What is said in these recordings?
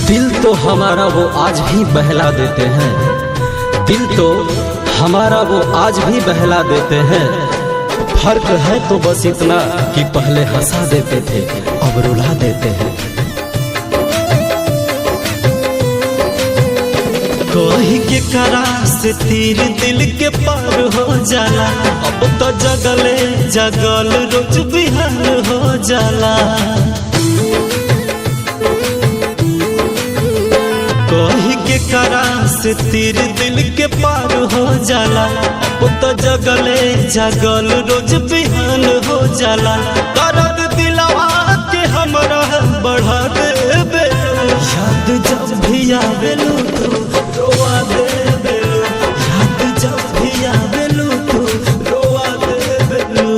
दिल तो हमारा वो आज भी बहला देते हैं, दिल तो हमारा वो आज भी बहला देते हैं। फर्क है तो बस इतना कि पहले हंसा देते थे, अब रुला देते हैं। कोई के करा से तीर दिल के पार हो जाला, अब तो जगले जगल रोज बिहार हो जाला। कोई के करा से तीर दिल के पार हो जाला, अब तो जगले जगल रोज बिहान हो जाला। दर्द दिलवा के हमरा बढ़ा देबे, याद जब भी आवेलू तू रोवा देबेलू, याद जब भी आवेलू तू रोवा देबेलू।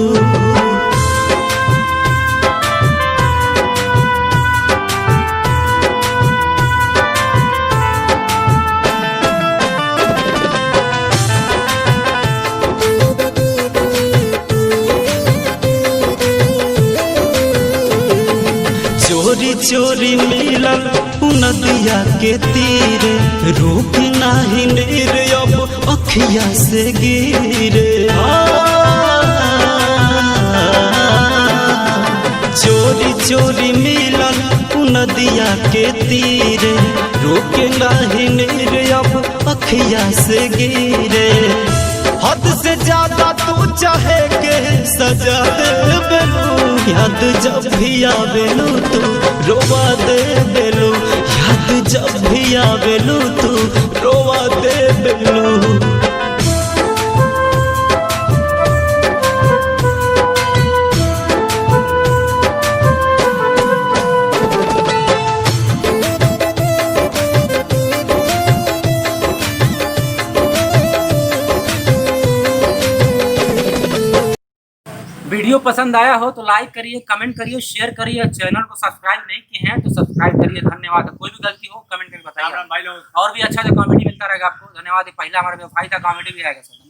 चोरी चोरी मिलल नदिया के तीरे, रुक नाही नीर अब अखिया से गिरे। चोरी चोरी मिलल नदिया के तीरे, रुक नाही नीर अब अखिया से गिरे। हद से ज्यादा तू चाहे के सजा देबेलू, याद जब भी आवेलू तू रोवा देबेलू, याद जब भी आवेलू तू रोवा देबेलू। वीडियो पसंद आया हो तो लाइक करिए, कमेंट करिए, शेयर करिए। चैनल को सब्सक्राइब नहीं किए हैं तो सब्सक्राइब करिए। धन्यवाद। कोई भी गलती हो कमेंट करके बताइए, और भी अच्छा कॉमेडी मिलता रहेगा आपको। धन्यवाद। पहला हमारा व्यवसाय था, कॉमेडी भी आएगा सर।